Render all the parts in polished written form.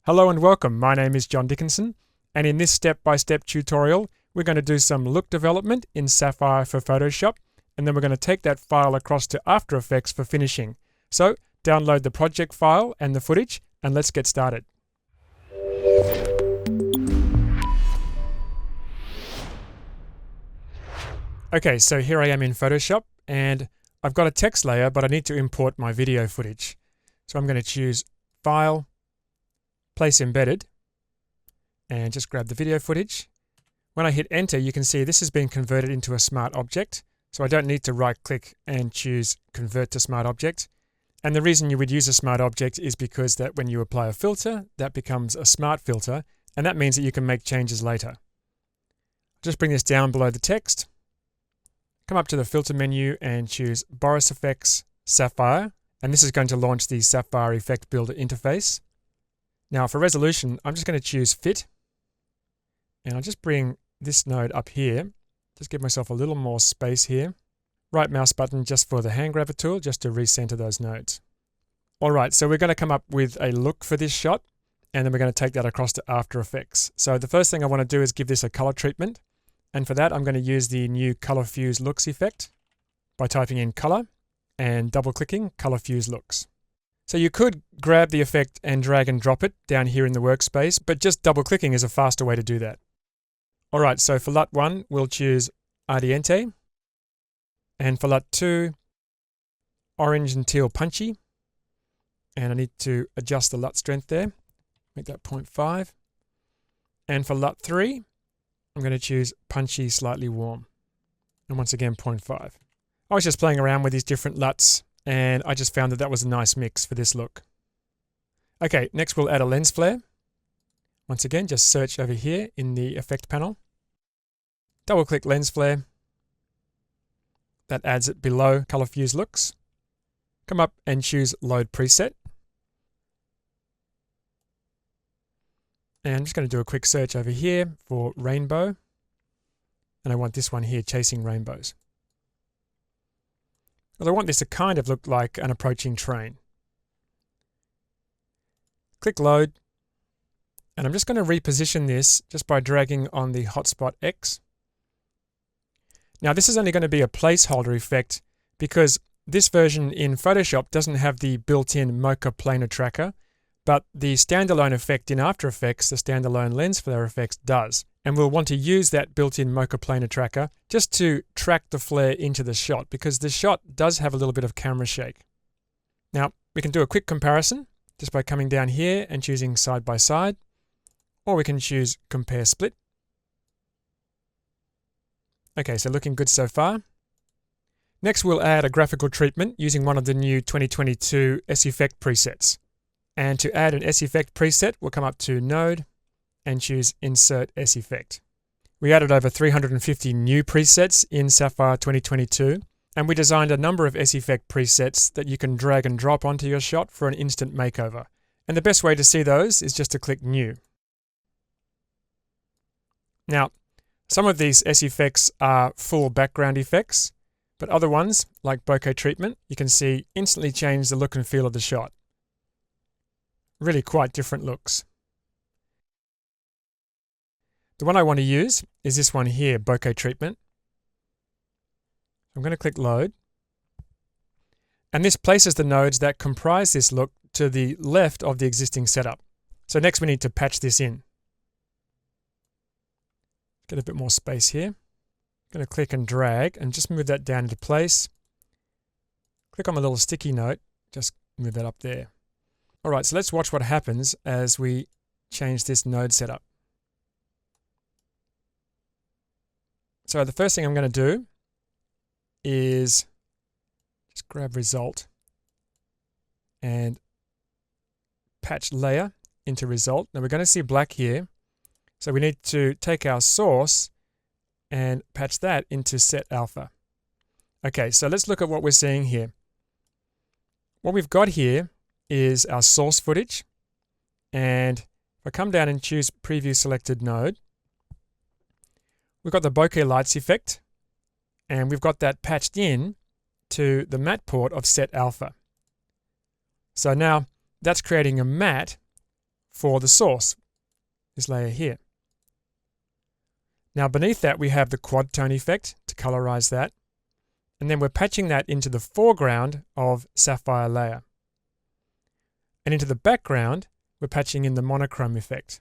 Hello and welcome, my name is John Dickinson, and in this step-by-step tutorial we're going to do some look development in Sapphire for Photoshop, and then we're going to take that file across to After Effects for finishing. So download the project file and the footage and let's get started. Okay, so here I am in Photoshop and I've got a text layer, but I need to import my video footage. So I'm going to choose File, Place Embedded, and just grab the video footage. When I hit enter, you can see this has been converted into a smart object. So I don't need to right click and choose Convert to Smart Object. And the reason you would use a smart object is because that when you apply a filter, that becomes a smart filter, and that means that you can make changes later. Just bring this down below the text. Come up to the filter menu and choose Boris Effects Sapphire, and this is going to launch the Sapphire Effect Builder interface. Now for resolution, I'm just going to choose Fit, and I'll just bring this node up here. Just give myself a little more space here. Right mouse button just for the hand grabber tool, just to recenter those nodes. Alright, so we're going to come up with a look for this shot, and then we're going to take that across to After Effects. So the first thing I want to do is give this a color treatment, and for that I'm going to use the new Color Fuse Looks effect by typing in Color and double-clicking Color Fuse Looks. So you could grab the effect and drag and drop it down here in the workspace, but just double-clicking is a faster way to do that. Alright, so for LUT 1, we'll choose Ardiente, and for LUT 2, Orange and Teal Punchy, and I need to adjust the LUT strength there, make that 0.5, and for LUT 3, I'm going to choose Punchy Slightly Warm, and once again 0.5. I was just playing around with these different LUTs, and I just found that that was a nice mix for this look. Okay, next we'll add a lens flare. Once again, just search over here in the effect panel. Double click lens flare. That adds it below Color Fuse Looks. Come up and choose Load Preset. And I'm just going to do a quick search over here for Rainbow. And I want this one here, Chasing Rainbows. Well, I want this to kind of look like an approaching train. Click Load. And I'm just going to reposition this just by dragging on the hotspot X. Now this is only going to be a placeholder effect because this version in Photoshop doesn't have the built-in Mocha Planar Tracker, but the standalone effect in After Effects, the standalone lens flare effects, does. And we'll want to use that built-in Mocha Planar Tracker just to track the flare into the shot, because the shot does have a little bit of camera shake. Now we can do a quick comparison just by coming down here and choosing Side by Side. Or we can choose Compare Split. Okay, so looking good so far. Next we'll add a graphical treatment using one of the new 2022 S-Effect presets. And to add an S-Effect preset, we'll come up to Node and choose Insert S-Effect. We added over 350 new presets in Sapphire 2022, and we designed a number of S-Effect presets that you can drag and drop onto your shot for an instant makeover. And the best way to see those is just to click New. Now, some of these S-Effects are full background effects, but other ones, like bokeh treatment, you can see instantly change the look and feel of the shot. Really quite different looks. The one I want to use is this one here, bokeh treatment. I'm going to click Load. And this places the nodes that comprise this look to the left of the existing setup. So next we need to patch this in. Get a bit more space here. I'm going to click and drag and just move that down into place. Click on the little sticky note, just move that up there. Alright, so let's watch what happens as we change this node setup. So the first thing I'm going to do is just grab Result and patch Layer into Result. Now we're going to see black here. So we need to take our source and patch that into Set Alpha. Okay, so let's look at what we're seeing here. What we've got here is our source footage. And if I come down and choose Preview Selected Node, we've got the bokeh lights effect, and we've got that patched in to the matte port of Set Alpha. So now that's creating a matte for the source, this layer here. Now beneath that we have the quad tone effect to colorize that, and then we're patching that into the foreground of sapphire layer. And into the background we're patching in the monochrome effect.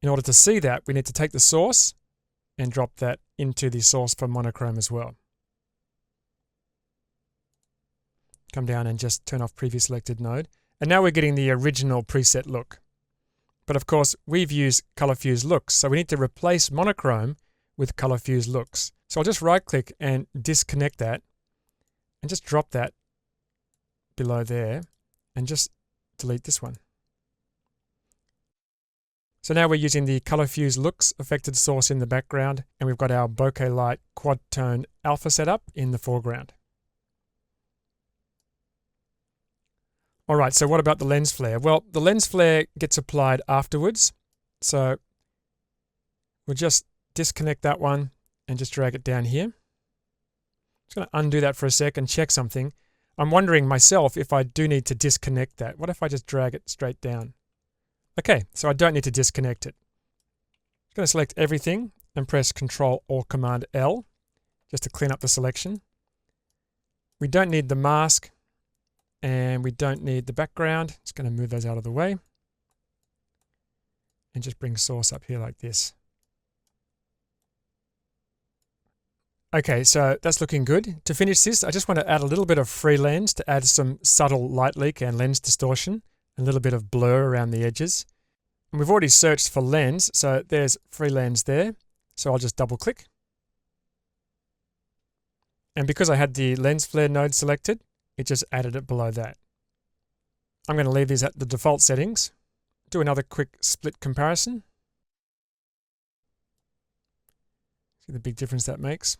In order to see that, we need to take the source and drop that into the source for monochrome as well. Come down and just turn off previous selected node. And now we're getting the original preset look. But of course, we've used color fuse looks, so we need to replace monochrome with color fuse looks. So I'll just right click and disconnect that and just drop that below there and just delete this one. So now we're using the color fuse looks affected source in the background, and we've got our bokeh light quad tone alpha setup in the foreground. All right, so what about the lens flare? Well, the lens flare gets applied afterwards. So we'll just disconnect that one and just drag it down here. Just going to undo that for a sec and check something. I'm wondering myself if I do need to disconnect that. What if I just drag it straight down? Okay, so I don't need to disconnect it. I'm going to select everything and press Ctrl or Command L just to clean up the selection. We don't need the mask and we don't need the background. Just going to move those out of the way and just bring source up here like this. Okay, so that's looking good. To finish this, I just want to add a little bit of free lens to add some subtle light leak and lens distortion. A little bit of blur around the edges. And we've already searched for lens, so there's free lens there. So I'll just double click. And because I had the lens flare node selected, it just added it below that. I'm going to leave these at the default settings. Do another quick split comparison. See the big difference that makes.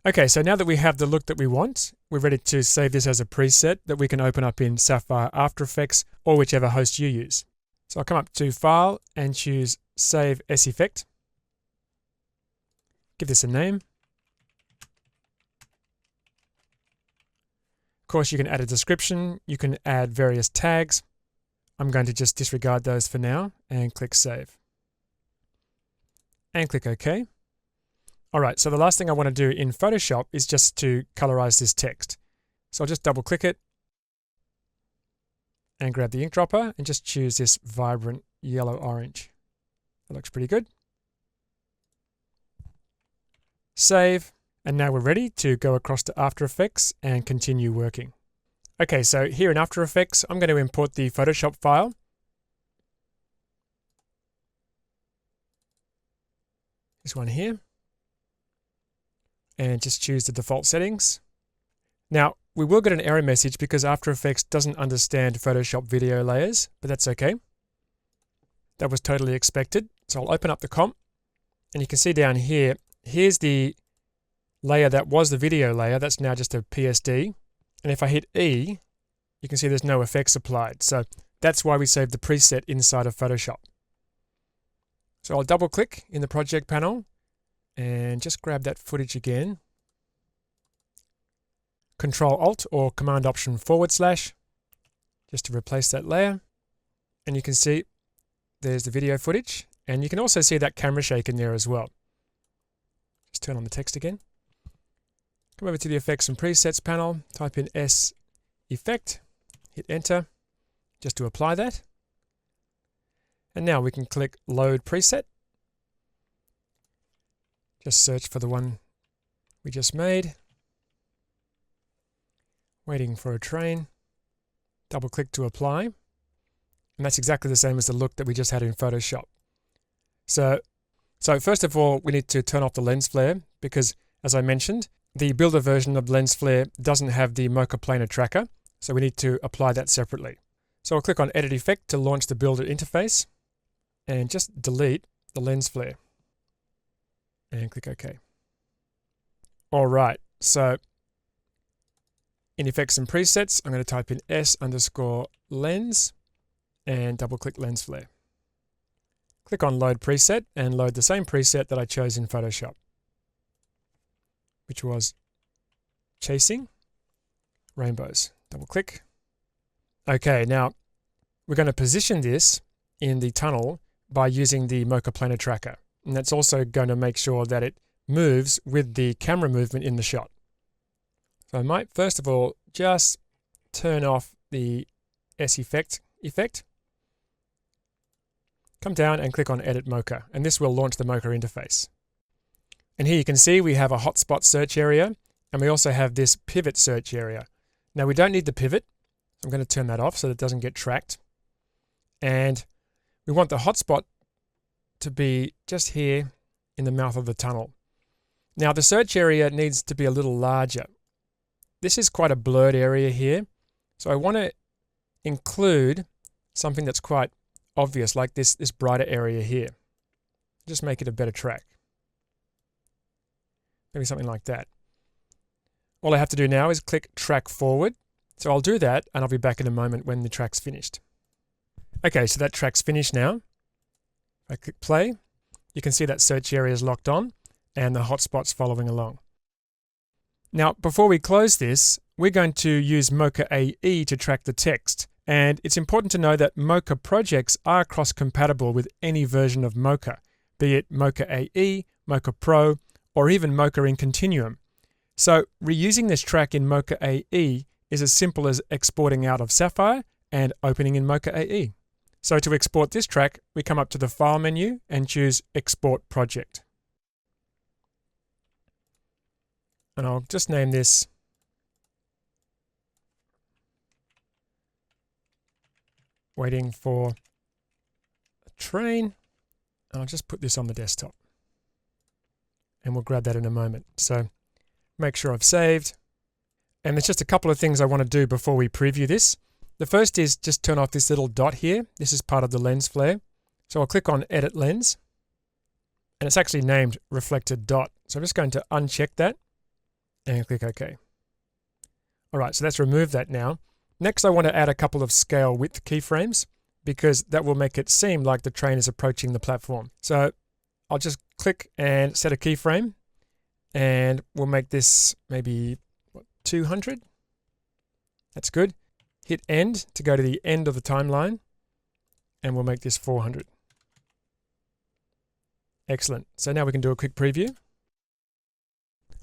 Okay, so now that we have the look that we want, we're ready to save this as a preset that we can open up in Sapphire After Effects or whichever host you use. So I'll come up to File and choose Save as Effect. Give this a name. Of course, you can add a description. You can add various tags. I'm going to just disregard those for now and click Save. And click OK. All right, so the last thing I want to do in Photoshop is just to colorize this text. So I'll just double click it and grab the ink dropper and just choose this vibrant yellow-orange. That looks pretty good. Save, and now we're ready to go across to After Effects and continue working. Okay, so here in After Effects, I'm going to import the Photoshop file. This one here. And just choose the default settings. Now, we will get an error message because After Effects doesn't understand Photoshop video layers, but that's okay. That was totally expected. So I'll open up the comp, and you can see down here, here's the layer that was the video layer. That's now just a PSD. And if I hit E, you can see there's no effects applied. So that's why we saved the preset inside of Photoshop. So I'll double click in the project panel and just grab that footage again. Control Alt or Command Option / just to replace that layer. And you can see there's the video footage. And you can also see that camera shake in there as well. Just turn on the text again. Come over to the Effects and Presets panel, type in S Effect, hit Enter just to apply that. And now we can click Load Preset. Just search for the one we just made. Waiting for a train. Double click to apply. And that's exactly the same as the look that we just had in Photoshop. So first of all, we need to turn off the lens flare because, as I mentioned, the builder version of lens flare doesn't have the Mocha Planar tracker. So we need to apply that separately. So I'll click on Edit Effect to launch the builder interface and just delete the lens flare. And click OK. All right, so in Effects and Presets, I'm going to type in S_lens and double click lens flare. Click on Load Preset and load the same preset that I chose in Photoshop, which was chasing. rainbows. Double click. Okay, now we're going to position this in the tunnel by using the Mocha Planar Tracker. And that's also going to make sure that it moves with the camera movement in the shot. So I might first of all just turn off the S-Effect effect. Come down and click on Edit Mocha, and this will launch the Mocha interface. And here you can see we have a hotspot search area, and we also have this pivot search area. Now we don't need the pivot, so I'm going to turn that off so that it doesn't get tracked. And we want the hotspot to be just here in the mouth of the tunnel. Now the search area needs to be a little larger. This is quite a blurred area here, so I want to include something that's quite obvious, like this brighter area here. Just make it a better track. Maybe something like that. All I have to do now is click Track Forward. So I'll do that, and I'll be back in a moment when the track's finished. Okay, so that track's finished now. I click play. You can see that search area is locked on, and the hotspot's following along. Now, before we close this, we're going to use Mocha AE to track the text. And it's important to know that Mocha projects are cross-compatible with any version of Mocha, be it Mocha AE, Mocha Pro, or even Mocha in Continuum. So reusing this track in Mocha AE is as simple as exporting out of Sapphire and opening in Mocha AE. So to export this track, we come up to the File menu and choose Export Project. And I'll just name this Waiting for a Train. And I'll just put this on the desktop. And we'll grab that in a moment. So make sure I've saved. And there's just a couple of things I want to do before we preview this. The first is just turn off this little dot here. This is part of the lens flare. So I'll click on Edit Lens. And it's actually named Reflected Dot. So I'm just going to uncheck that and click OK. All right, so let's remove that now. Next, I want to add a couple of scale width keyframes because that will make it seem like the train is approaching the platform. So I'll just click and set a keyframe, and we'll make this maybe 200. That's good. Hit end to go to the end of the timeline, and we'll make this 400. Excellent. So now we can do a quick preview.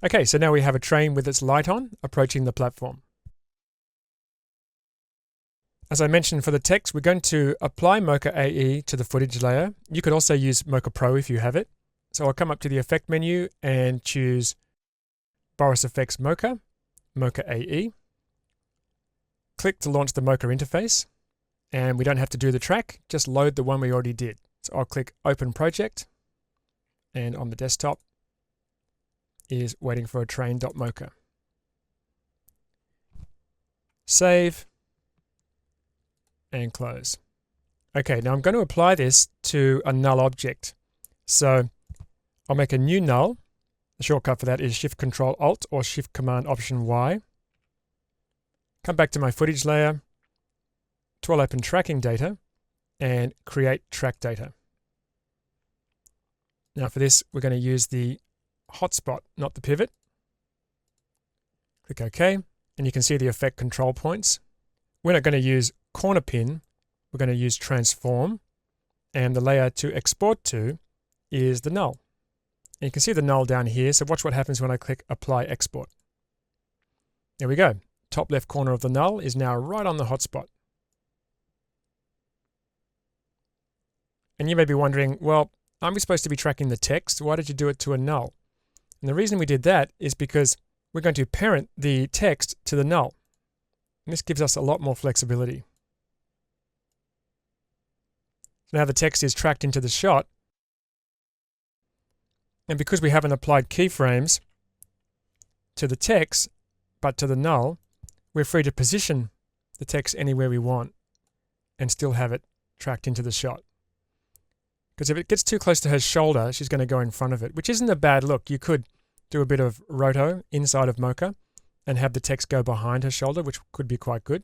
Okay, so now we have a train with its light on approaching the platform. As I mentioned for the text, we're going to apply Mocha AE to the footage layer. You could also use Mocha Pro if you have it. So I'll come up to the Effect menu and choose Boris FX Mocha, Mocha AE. Click to launch the Mocha interface. And we don't have to do the track, just load the one we already did. So I'll click Open Project. And on the desktop is Waiting for a Train.mocha. Save. And close. Okay, now I'm going to apply this to a null object. So I'll make a new null. The shortcut for that is Shift-Control-Alt or Shift-Command-Option-Y. Come back to my footage layer, tool open tracking data, and create track data. Now for this, we're going to use the hotspot, not the pivot. Click OK, and you can see the effect control points. We're not going to use corner pin, we're going to use transform, and the layer to export to is the null. And you can see the null down here, so watch what happens when I click Apply Export. There we go. Top left corner of the null is now right on the hotspot. And you may be wondering, well, aren't we supposed to be tracking the text? Why did you do it to a null? And the reason we did that is because we're going to parent the text to the null. And this gives us a lot more flexibility. So now the text is tracked into the shot. And because we haven't applied keyframes to the text, but to the null, we're free to position the text anywhere we want and still have it tracked into the shot. Because if it gets too close to her shoulder, she's going to go in front of it, which isn't a bad look. You could do a bit of roto inside of Mocha and have the text go behind her shoulder, which could be quite good.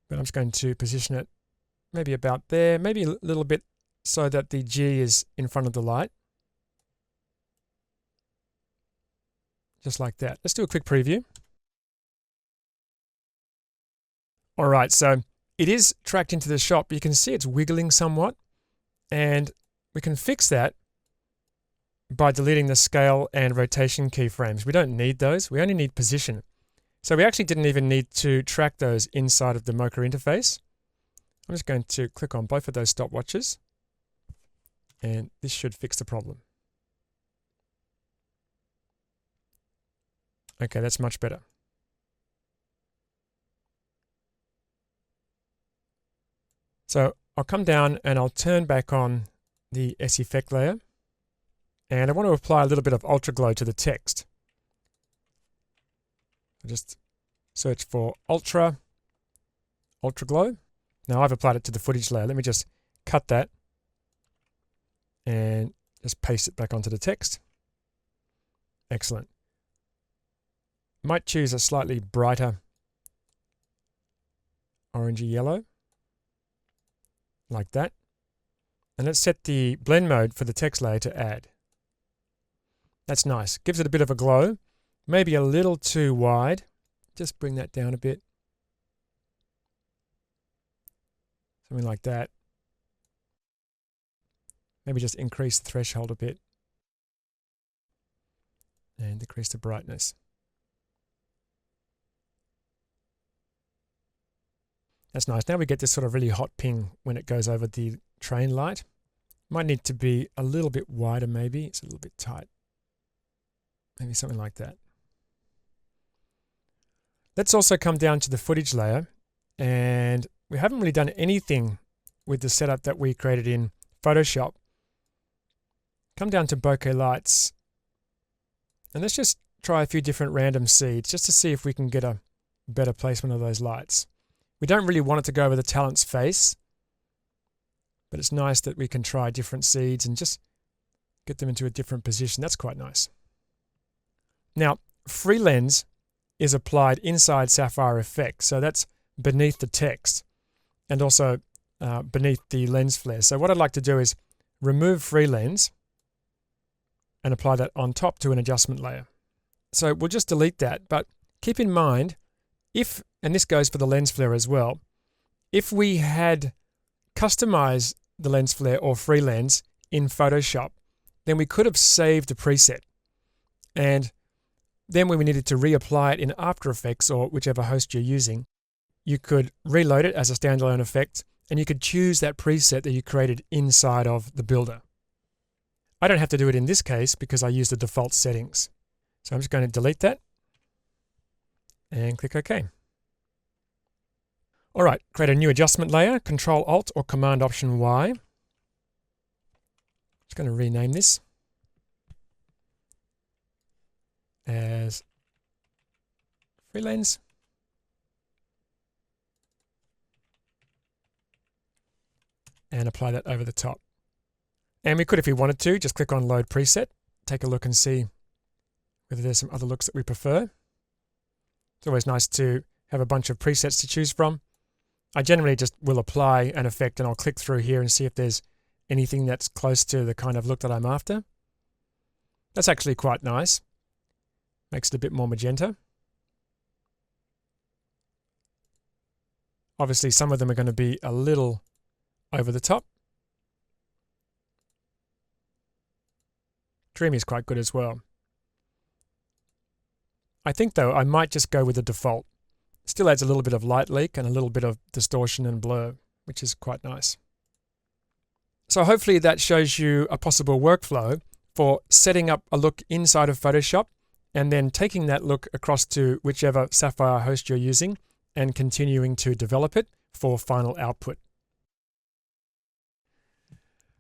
But I'm just going to position it maybe about there, maybe a little bit so that the G is in front of the light. just like that. Let's do a quick preview. All right, so it is tracked into the shop. You can see it's wiggling somewhat, and we can fix that by deleting the scale and rotation keyframes. We don't need those. We only need position. So we actually didn't even need to track those inside of the Mocha interface. I'm just going to click on both of those stopwatches, and this should fix the problem. Okay, that's much better. So I'll come down and I'll turn back on the S-Effect layer, and I want to apply a little bit of Ultra Glow to the text. I'll just search for Ultra Glow. Now I've applied it to the footage layer. Let me just cut that and just paste it back onto the text. Excellent. Might choose a slightly brighter orangey yellow, like that. And let's set the blend mode for the text layer to add. That's nice. Gives it a bit of a glow. Maybe a little too wide. Just bring that down a bit. Something like that. Maybe just increase the threshold a bit. And decrease the brightness. That's nice. Now we get this sort of really hot ping when it goes over the train light. Might need to be a little bit wider maybe. It's a little bit tight. Maybe something like that. Let's also come down to the footage layer, and we haven't really done anything with the setup that we created in Photoshop. Come down to bokeh lights, and let's just try a few different random seeds just to see if we can get a better placement of those lights. We don't really want it to go over the talent's face, but it's nice that we can try different seeds and just get them into a different position. That's quite nice. Now, free lens is applied inside Sapphire Effects, so that's beneath the text and also beneath the lens flare. So what I'd like to do is remove free lens and apply that on top to an adjustment layer. So we'll just delete that, but keep in mind, if, and this goes for the lens flare as well, if we had customized the lens flare or free lens in Photoshop, then we could have saved the preset. And then when we needed to reapply it in After Effects or whichever host you're using, you could reload it as a standalone effect, and you could choose that preset that you created inside of the builder. I don't have to do it in this case because I use the default settings. So I'm just going to delete that and click OK. All right, create a new adjustment layer, Control-Alt or Command-Option-Y. Just going to rename this as free lens. And apply that over the top. And we could, if we wanted to, just click on Load Preset, take a look and see whether there's some other looks that we prefer. It's always nice to have a bunch of presets to choose from. I generally just will apply an effect and I'll click through here and see if there's anything that's close to the kind of look that I'm after. That's actually quite nice. Makes it a bit more magenta. Obviously, some of them are going to be a little over the top. Dreamy is quite good as well. I think though I might just go with the default. Still adds a little bit of light leak and a little bit of distortion and blur, which is quite nice. So hopefully that shows you a possible workflow for setting up a look inside of Photoshop and then taking that look across to whichever Sapphire host you're using and continuing to develop it for final output.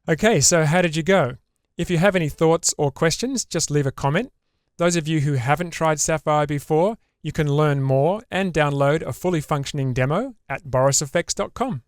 Okay, so how did you go? If you have any thoughts or questions, just leave a comment. Those of you who haven't tried Sapphire before, you can learn more and download a fully functioning demo at borisfx.com.